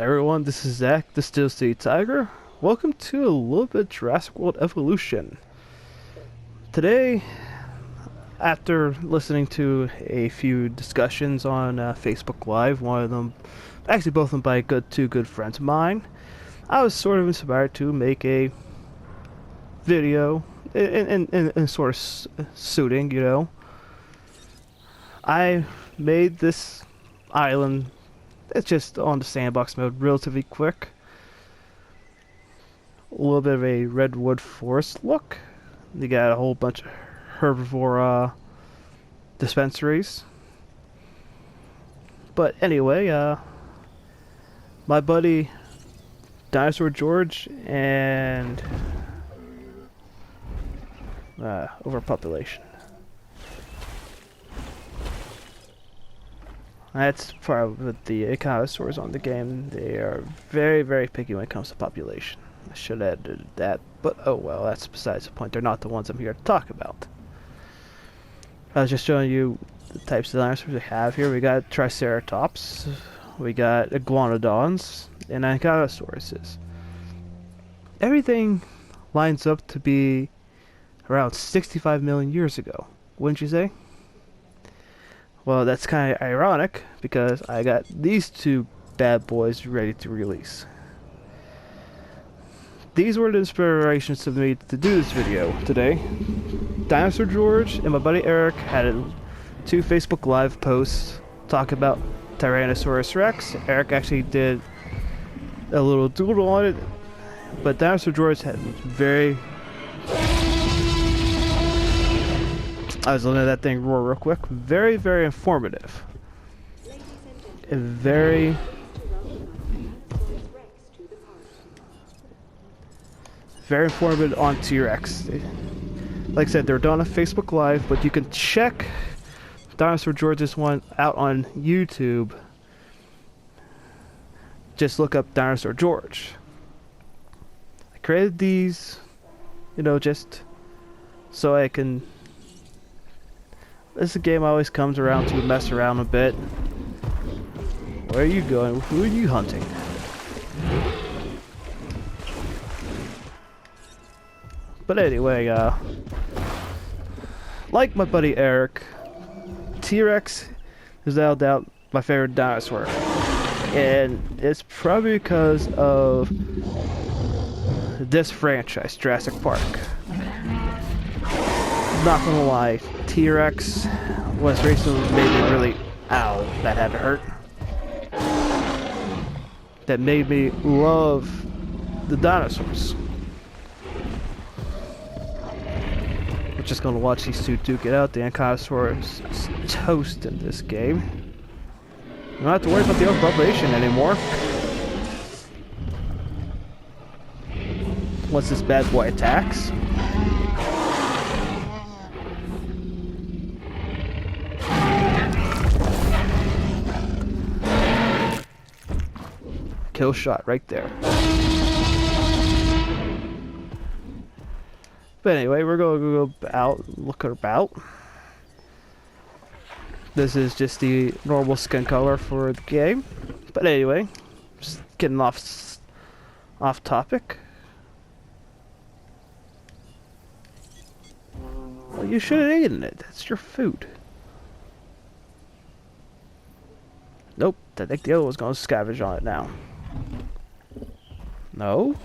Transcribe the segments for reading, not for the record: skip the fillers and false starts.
Hi everyone, this is Zach, the Steel City Tiger. Welcome to a little bit of Jurassic World Evolution. Today, after listening to a few discussions on Facebook Live, one of them, actually both of them by two good friends of mine, I was sort of inspired to make a video in sort of suiting, you know. I made this island. It's just on the sandbox mode, relatively quick. A little bit of a redwood forest look. You got a whole bunch of herbivore dispensaries. But anyway, my buddy Dinosaur George and overpopulation. That's part of the connoisseurs on the game. They are very, very picky when it comes to population. I should have added that, but oh well, that's besides the point. They're not the ones I'm here to talk about. I was just showing you the types of dinosaurs we have here. We got Triceratops, we got Iguanodons, and Ankylosaurus. Everything lines up to be around 65 million years ago, wouldn't you say? Well, that's kind of ironic because I got these two bad boys ready to release. These were the inspirations to me to do this video today. Dinosaur George and my buddy Eric had two Facebook Live posts talking about Tyrannosaurus Rex. Eric actually did a little doodle on it, but Dinosaur George had very... I was letting that thing roar real quick. Very, very informative. And very... very informative on T-Rex. Like I said, they're done on Facebook Live, but you can check Dinosaur George's one out on YouTube. Just look up Dinosaur George. I created these, you know, just so I can... This is a game always comes around to mess around a bit. Where are you going? Who are you hunting? But anyway, like my buddy Eric, T-Rex is without doubt my favorite dinosaur. And it's probably because of this franchise, Jurassic Park. Not gonna lie, T-Rex was recently made me really, ow, that had to hurt. That made me love the dinosaurs. We're just gonna watch these two duke it out. The Ankylosaurus is toast in this game. You don't have to worry about the overpopulation anymore. Once this bad boy attacks. Kill shot right there. But anyway, we're going to go out, look about. This is just the normal skin color for the game. But anyway, just getting off topic. Well, you should have eaten it. That's your food. Nope, I think the other one's going to scavenge on it now. No?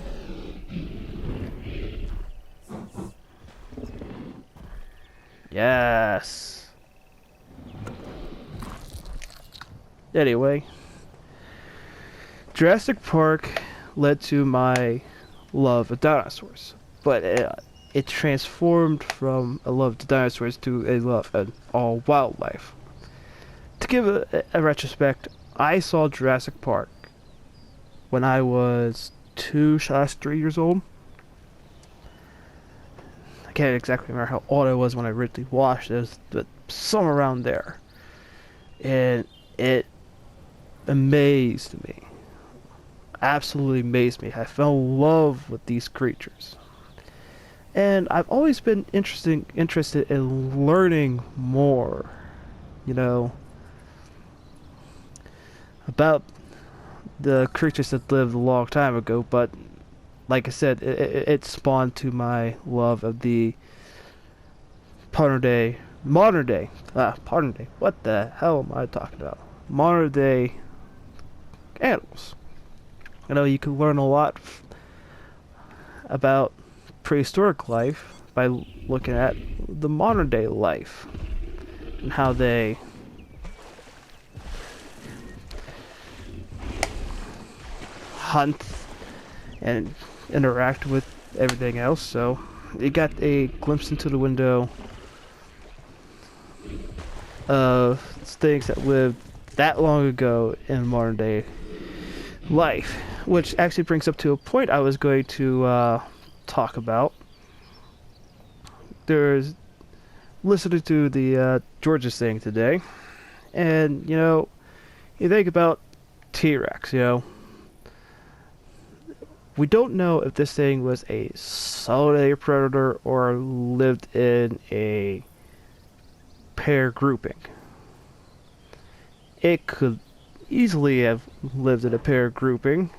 Yes. Anyway, Jurassic Park led to my love of dinosaurs, but it transformed from a love of dinosaurs to a love of all wildlife. To give a retrospect, I saw Jurassic Park when I was 3 years old. I can't exactly remember how old I was when I originally watched it, but somewhere around there. And it amazed me. Absolutely amazed me. I fell in love with these creatures. And I've always been interested in learning more, you know, about the creatures that lived a long time ago, but like I said, it spawned to my love of the modern day, modern day, what the hell am I talking about? Modern day animals. You know, you can learn a lot about prehistoric life by looking at the modern day life and how they hunt and interact with everything else. So you got a glimpse into the window of things that lived that long ago in modern day life, which actually brings up to a point I was going to talk about. There's listening to the George's thing today, and you know, you think about T-Rex. You know, we don't know if this thing was a solitary predator or lived in a pair grouping. It could easily have lived in a pair grouping,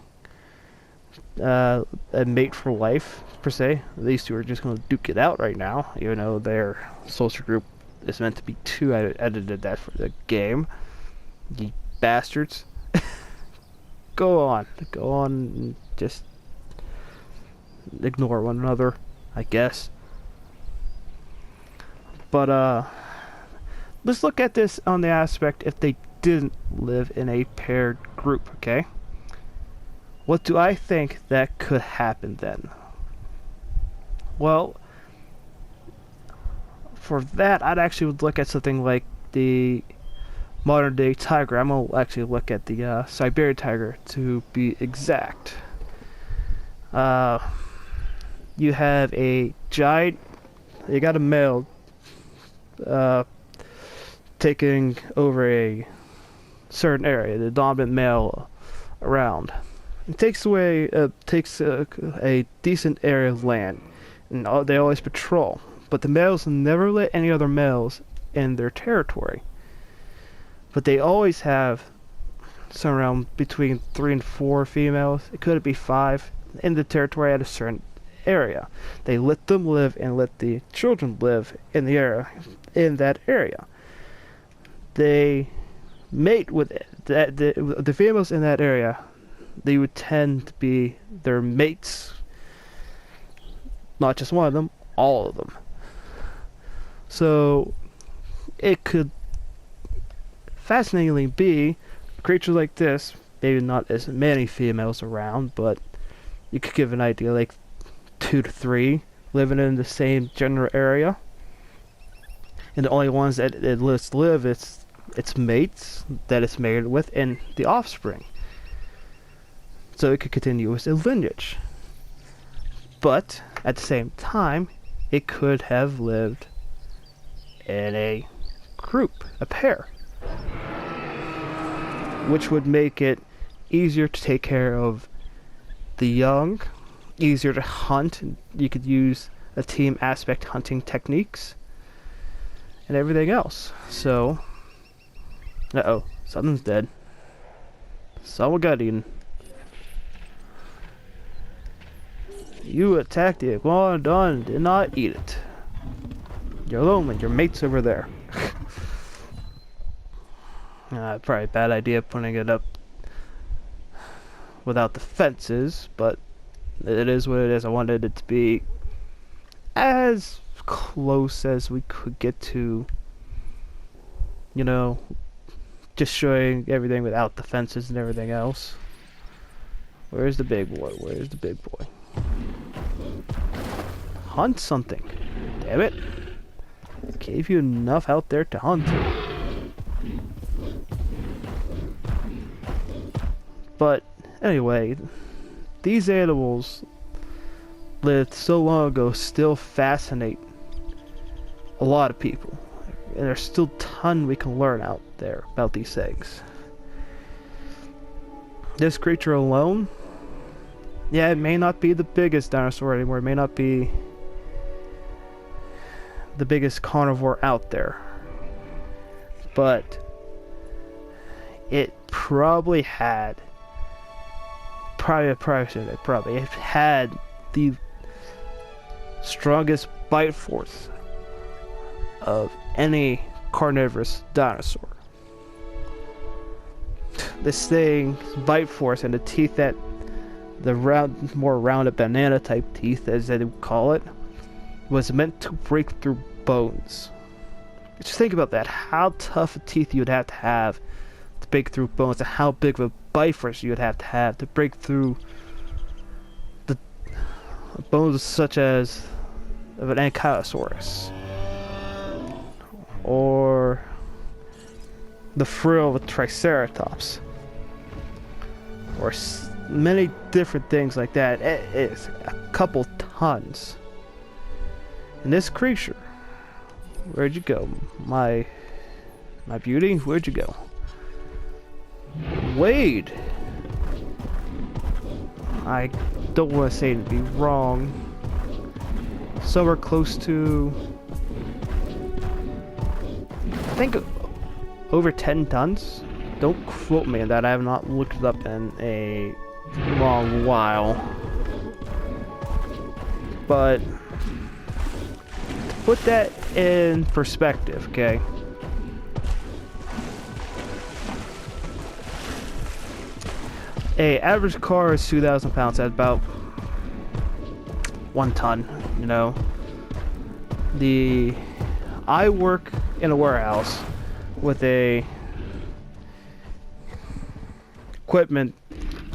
a mate for life, per se. These two are just going to duke it out right now, even though their social group is meant to be two. I edited that for the game. You bastards. Go on, and just ignore one another, I guess. But let's look at this on the aspect if they didn't live in a paired group, okay? What do I think that could happen then? Well, for that, I'd actually would look at something like the modern day tiger. I'm gonna actually look at the Siberian tiger to be exact. You have a giant. You got a male taking over a certain area, the dominant male around. It takes a decent area of land, and they always patrol. But the males never let any other males in their territory. But they always have somewhere around between 3 and 4 females. It could be 5 in the territory at a certain area. They let them live and let the children live in the area, in that area. They mate with the females in that area. They would tend to be their mates. Not just one of them, all of them. So it could fascinatingly be a creature like this, maybe not as many females around, but you could give an idea like 2 to 3 living in the same general area. And the only ones that it lets live its mates that it's mated with and the offspring. So it could continue its lineage. But at the same time, it could have lived in a group, a pair, which would make it easier to take care of the young, easier to hunt. You could use a team aspect hunting techniques and everything else. So, uh-oh, something's dead. Someone got eaten. You attacked the iguanodon and did not eat it. You're alone with your mates over there. Probably a bad idea putting it up without the fences, but it is what it is. I wanted it to be as close as we could get to, you know, just showing everything without the fences and everything else. Where's the big boy? Where's the big boy? Hunt something. Damn it. Gave you enough out there to hunt. But anyway, these animals lived so long ago still fascinate a lot of people. And there's still a ton we can learn out there about these things. This creature alone, yeah, it may not be the biggest dinosaur anymore. It may not be the biggest carnivore out there. But it probably had probably had the strongest bite force of any carnivorous dinosaur. This thing's bite force and the teeth that more rounded banana type teeth, as they would call it, was meant to break through bones. Just think about that, how tough a teeth you would have to break through bones, and how big of a bite force you would have to break through the bones such as of an Ankylosaurus, or the frill of a Triceratops, or many different things like that. It is a couple tons. And this creature, where'd you go, my beauty? Where'd you go? Wade. I don't want to say it to be wrong. Somewhere close to, I think, over 10 tons. Don't quote me on that. I have not looked it up in a long while. But to put that in perspective, okay? A average car is 2,000 pounds. That's about 1 ton, you know. I work in a warehouse with a equipment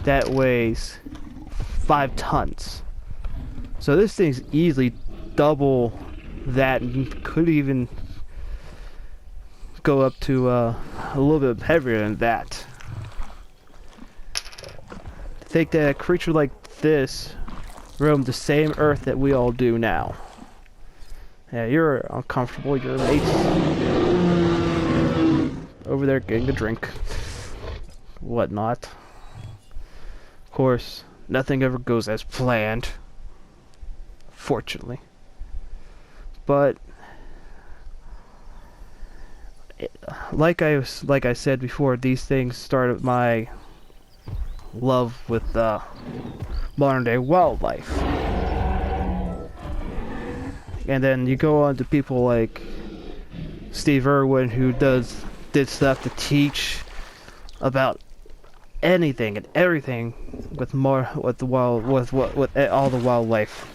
that weighs 5 tons. So this thing's easily double that, and could even go up to a little bit heavier than that. To think that a creature like this roamed the same earth that we all do now. Yeah, you're uncomfortable. Your mate's over there getting a drink, whatnot. Of course, nothing ever goes as planned, fortunately. But like I said before, these things started my love with modern day wildlife. And then you go on to people like Steve Irwin, who did stuff to teach about anything and everything with all the wildlife.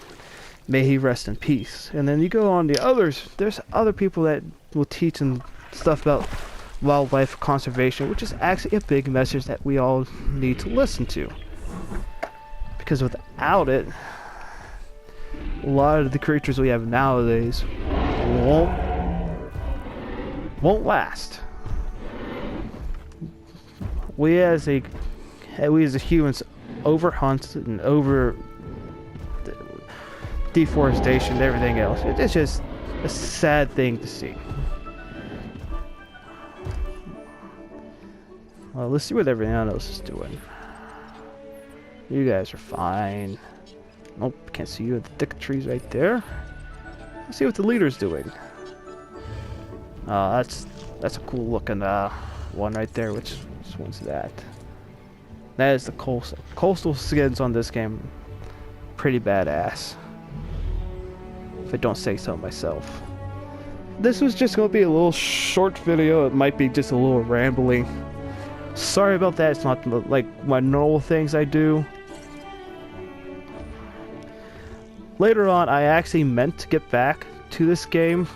May he rest in peace. And then you go on to others. There's other people that will teach and stuff about wildlife conservation, which is actually a big message that we all need to listen to. Because without it, a lot of the creatures we have nowadays won't last. We as humans overhunt and over deforestation and everything else. It's just a sad thing to see. Well, let's see what everyone else is doing. You guys are fine. Nope, can't see you in the thick trees right there. Let's see what the leader's doing. That's a cool looking one right there. Which one's that? That is the coastal skins on this game. Pretty badass, if I don't say so myself. This was just gonna be a little short video. It might be just a little rambling. Sorry about that. It's not like my normal things I do. Later on, I actually meant to get back to this game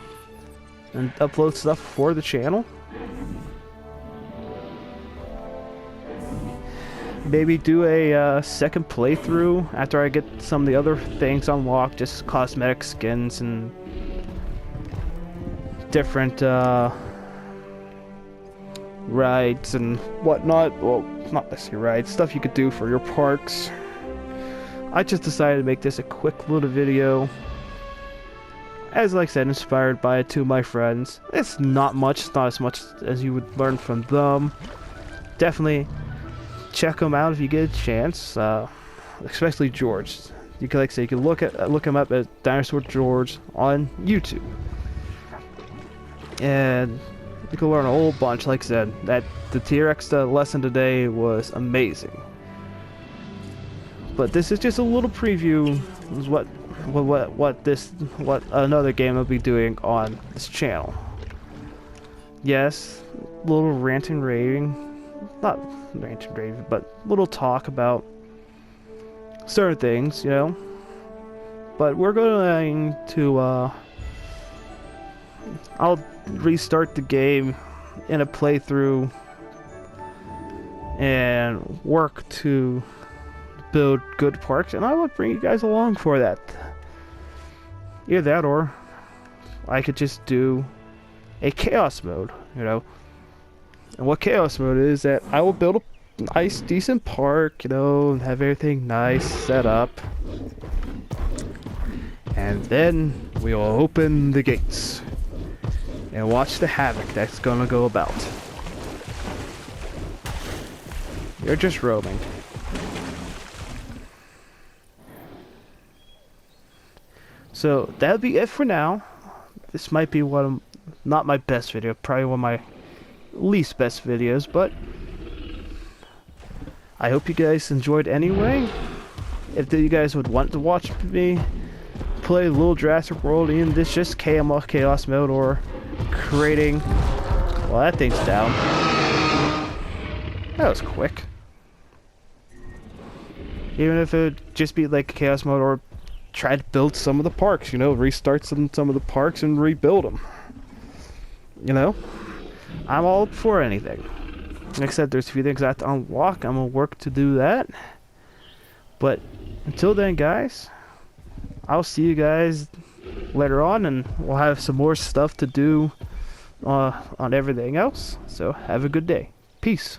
and upload stuff for the channel. Maybe do a second playthrough after I get some of the other things unlocked, just cosmetic skins and different rides and whatnot. Well, not necessarily rides, stuff you could do for your parks. I just decided to make this a quick little video. As like I said, inspired by two of my friends. It's not much, it's not as much as you would learn from them. Definitely check them out if you get a chance. Especially George. You can, like I say, you can look him up at Dinosaur George on YouTube. And you can learn a whole bunch. Like I said, that the T-Rex lesson today was amazing. But this is just a little preview of what another game I'll be doing on this channel. Yes, little rant and raving, not rant and raving, but little talk about certain things, you know. But we're going to I'll restart the game in a playthrough and work to build good parks, and I would bring you guys along for that. Either that, or I could just do a chaos mode, you know. And what chaos mode is that I will build a nice, decent park, you know, and have everything nice set up. And then we will open the gates and watch the havoc that's gonna go about. You're just roaming. So that'll be it for now. This might be not my best video, probably one of my least best videos, but I hope you guys enjoyed anyway. If you guys would want to watch me play a little Jurassic World in this just chaos mode, or creating, well, that thing's down. That was quick. Even if it would just be like chaos mode, or try to build some of the parks, you know, restart some of the parks and rebuild them. You know, I'm all up for anything. Like I said, there's a few things I have to unlock. I'm gonna work to do that. But until then, guys, I'll see you guys later on, and we'll have some more stuff to do on everything else. So have a good day. Peace.